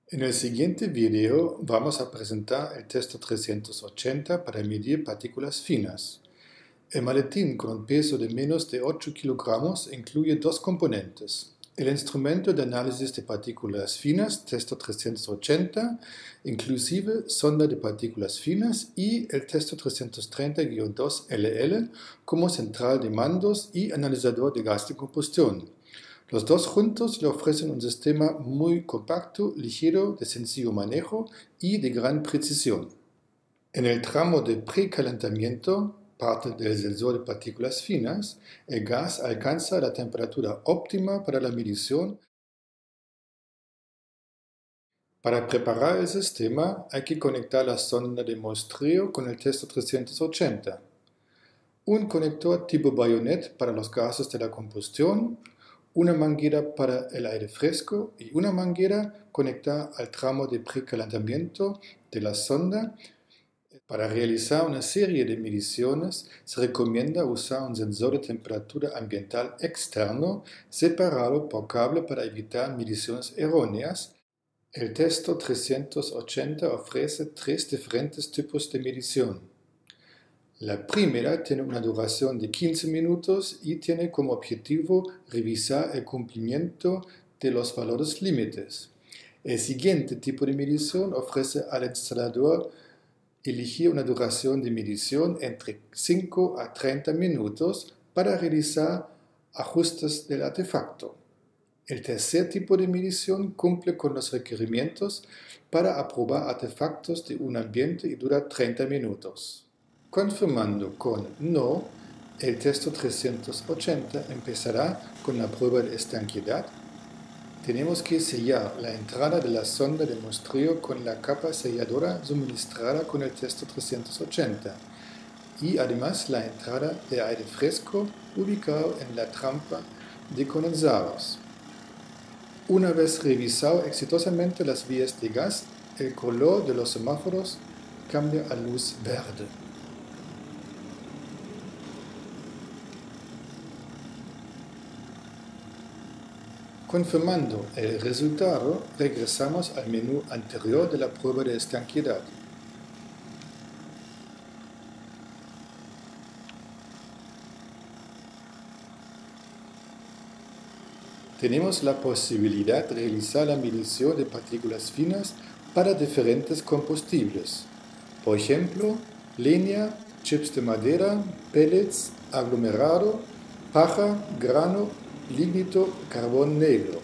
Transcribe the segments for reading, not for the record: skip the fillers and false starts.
En el siguiente video vamos a presentar el test 380 para medir partículas finas. El maletín con un peso de menos de 8 kilogramos incluye dos componentes: el instrumento de análisis de partículas finas Testo 380, inclusive sonda de partículas finas, y el Testo 330-2 LL como central de mandos y analizador de gas de combustión. Los dos juntos le ofrecen un sistema muy compacto, ligero, de sencillo manejo y de gran precisión. En el tramo de precalentamiento, parte del sensor de partículas finas, el gas alcanza la temperatura óptima para la medición. Para preparar el sistema hay que conectar la sonda de muestreo con el Testo 380, un conector tipo bayonet para los gases de la combustión, una manguera para el aire fresco y una manguera conectada al tramo de precalentamiento de la sonda. Para realizar una serie de mediciones se recomienda usar un sensor de temperatura ambiental externo separado por cable para evitar mediciones erróneas. El Testo 380 ofrece tres diferentes tipos de medición. La primera tiene una duración de 15 minutos y tiene como objetivo revisar el cumplimiento de los valores límites. El siguiente tipo de medición ofrece al instalador elegir una duración de medición entre 5 a 30 minutos para realizar ajustes del artefacto. El tercer tipo de medición cumple con los requerimientos para aprobar artefactos de un ambiente y dura 30 minutos. Confirmando con No, el Testo 380 empezará con la prueba de estanqueidad. Tenemos que sellar la entrada de la sonda de muestreo con la capa selladora suministrada con el Testo 380 y además la entrada de aire fresco ubicado en la trampa de condensados. Una vez revisado exitosamente las vías de gas, el color de los semáforos cambia a luz verde. Confirmando el resultado, regresamos al menú anterior de la prueba de estanqueidad. Tenemos la posibilidad de realizar la medición de partículas finas para diferentes combustibles. Por ejemplo, leña, chips de madera, pellets, aglomerado, paja, grano, lignito, carbón negro.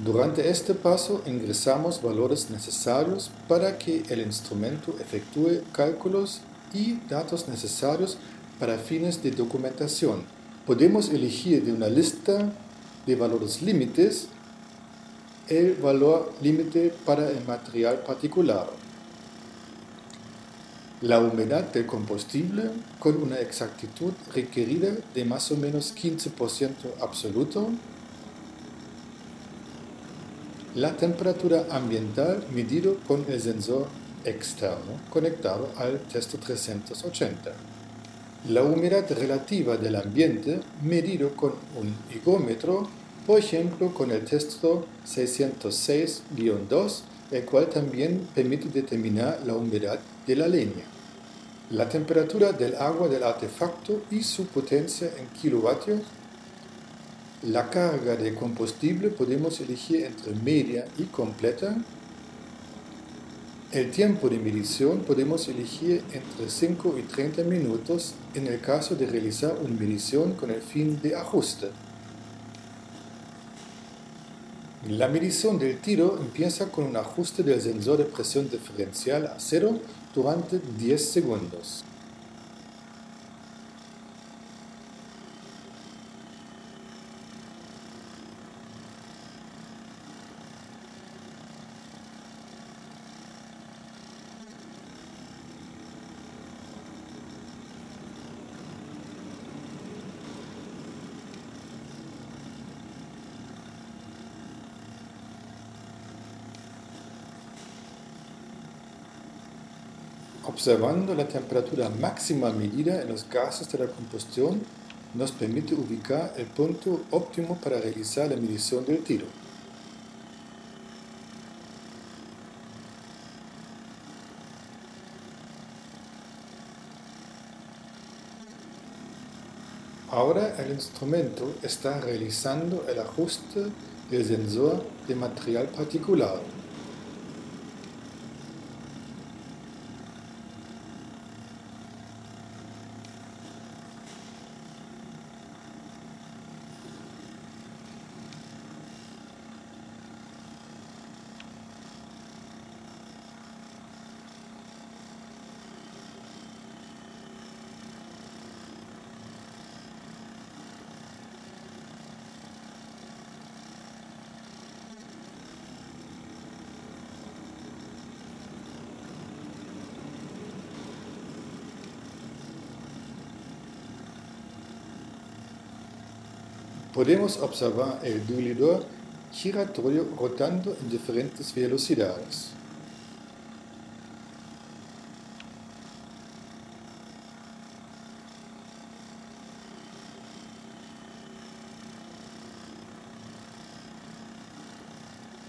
Durante este paso ingresamos valores necesarios para que el instrumento efectúe cálculos y datos necesarios para fines de documentación. Podemos elegir de una lista de valores límites el valor límite para el material particulado. La humedad del combustible con una exactitud requerida de más o menos 15% absoluto. La temperatura ambiental medido con el sensor externo conectado al Testo 380. La humedad relativa del ambiente medido con un higrómetro, por ejemplo con el Testo 606-2, el cual también permite determinar la humedad de la leña. La temperatura del agua del artefacto y su potencia en kilovatios. La carga de combustible podemos elegir entre media y completa. El tiempo de medición podemos elegir entre 5 y 30 minutos en el caso de realizar una medición con el fin de ajuste. La medición del tiro empieza con un ajuste del sensor de presión diferencial a 0 durante 10 segundos. Observando la temperatura máxima medida en los gases de la combustión, nos permite ubicar el punto óptimo para realizar la medición del tiro. Ahora el instrumento está realizando el ajuste del sensor de material particulado. Podemos observar el diluidor giratorio rotando en diferentes velocidades.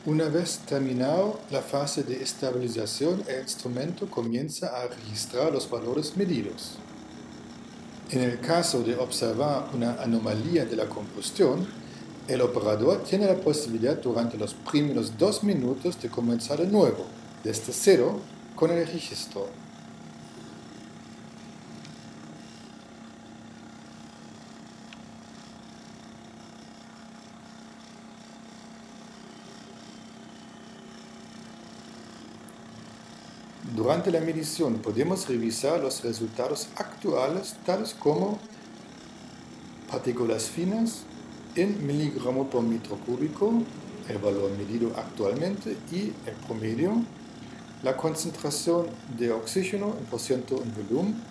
Una vez terminado la fase de estabilización, el instrumento comienza a registrar los valores medidos. En el caso de observar una anomalía de la combustión, el operador tiene la posibilidad durante los primeros 2 minutos de comenzar de nuevo, desde cero, con el registro. Durante la medición podemos revisar los resultados actuales, tales como partículas finas en miligramos por metro cúbico, el valor medido actualmente y el promedio, la concentración de oxígeno en porciento en volumen,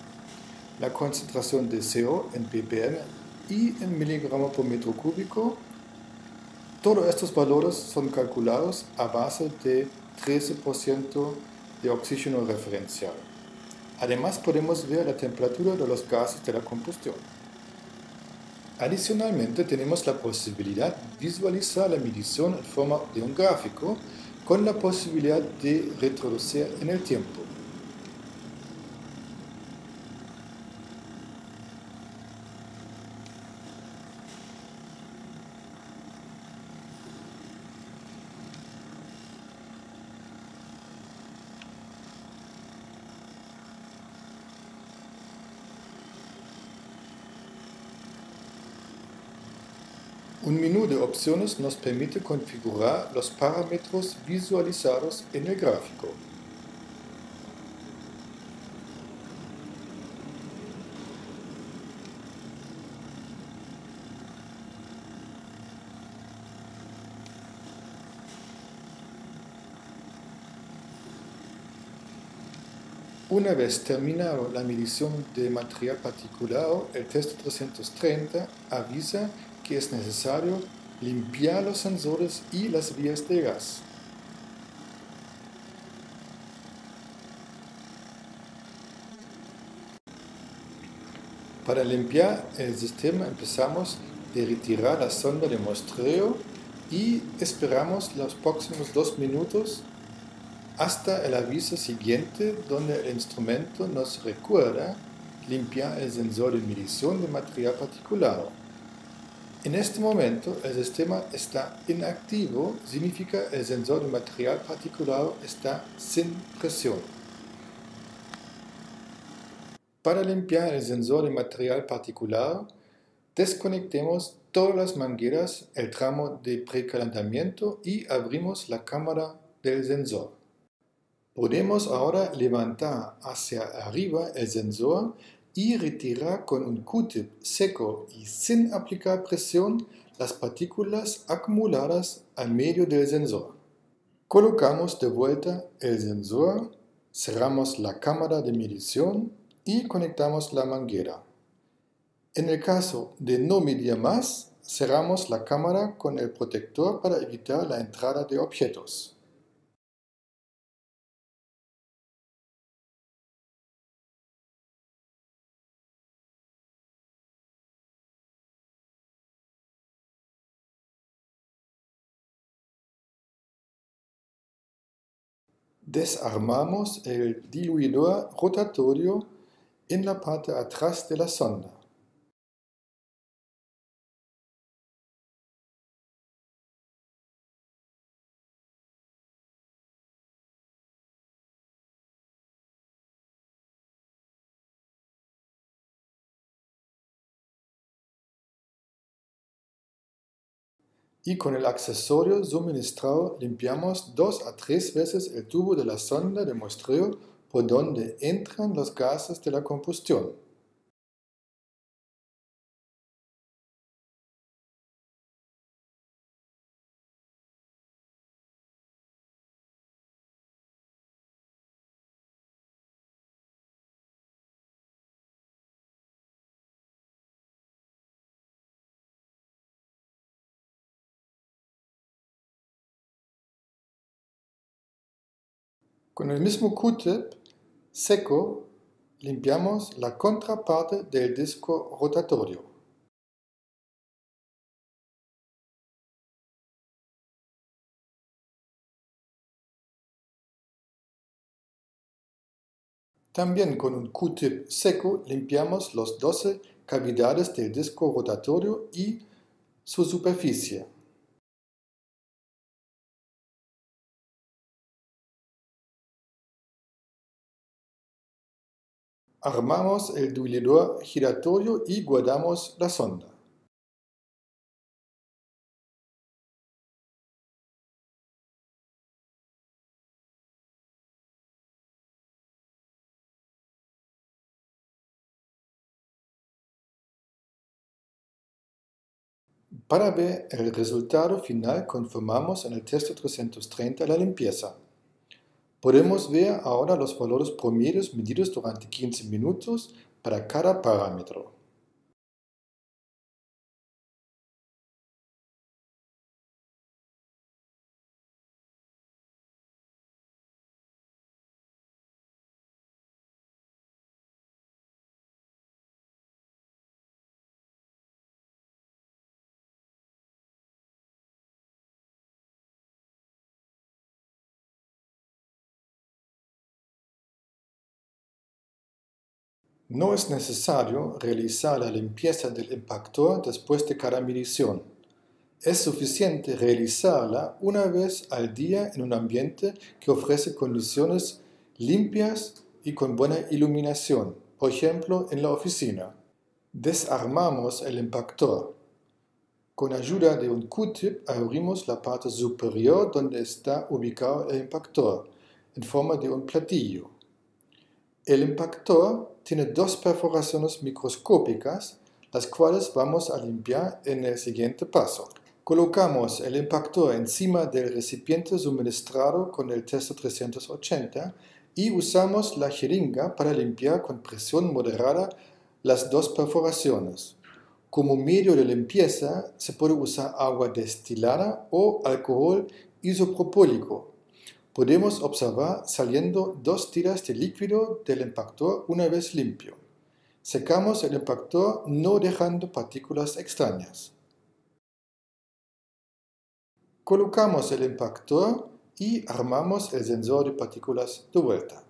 la concentración de CO en ppm y en miligramos por metro cúbico. Todos estos valores son calculados a base de 13% de oxígeno referencial. Además podemos ver la temperatura de los gases de la combustión. Adicionalmente tenemos la posibilidad de visualizar la medición en forma de un gráfico con la posibilidad de retroceder en el tiempo. Un menú de opciones nos permite configurar los parámetros visualizados en el gráfico. Una vez terminado la medición de material particulado, el test 330 avisa que es necesario limpiar los sensores y las vías de gas. Para limpiar el sistema empezamos de retirar la sonda de muestreo y esperamos los próximos 2 minutos hasta el aviso siguiente donde el instrumento nos recuerda limpiar el sensor de medición de material particulado. En este momento el sistema está inactivo, significa el sensor de material particulado está sin presión. Para limpiar el sensor de material particulado, desconectemos todas las mangueras, el tramo de precalentamiento y abrimos la cámara del sensor. Podemos ahora levantar hacia arriba el sensor y retirar con un Q-tip seco y sin aplicar presión las partículas acumuladas al medio del sensor. Colocamos de vuelta el sensor, cerramos la cámara de medición y conectamos la manguera. En el caso de no medir más, cerramos la cámara con el protector para evitar la entrada de objetos. Desarmamos el diluidor rotatorio en la parte atrás de la sonda. Y con el accesorio suministrado limpiamos 2 a 3 veces el tubo de la sonda de muestreo por donde entran los gases de la combustión. Con el mismo Q-tip seco limpiamos la contraparte del disco rotatorio. También con un Q-tip seco limpiamos las 12 cavidades del disco rotatorio y su superficie. Armamos el diluidor giratorio y guardamos la sonda. Para ver el resultado final confirmamos en el test 330 la limpieza. Podemos ver ahora los valores promedios medidos durante 15 minutos para cada parámetro. No es necesario realizar la limpieza del impactor después de cada medición. Es suficiente realizarla una vez al día en un ambiente que ofrece condiciones limpias y con buena iluminación, por ejemplo en la oficina. Desarmamos el impactor. Con ayuda de un Q-tip abrimos la parte superior donde está ubicado el impactor, en forma de un platillo. El impactor tiene 2 perforaciones microscópicas, las cuales vamos a limpiar en el siguiente paso. Colocamos el impactor encima del recipiente suministrado con el test 380 y usamos la jeringa para limpiar con presión moderada las 2 perforaciones. Como medio de limpieza se puede usar agua destilada o alcohol isopropílico. Podemos observar saliendo 2 tiras de líquido del impactor una vez limpio. Secamos el impactor no dejando partículas extrañas. Colocamos el impactor y armamos el sensor de partículas de vuelta.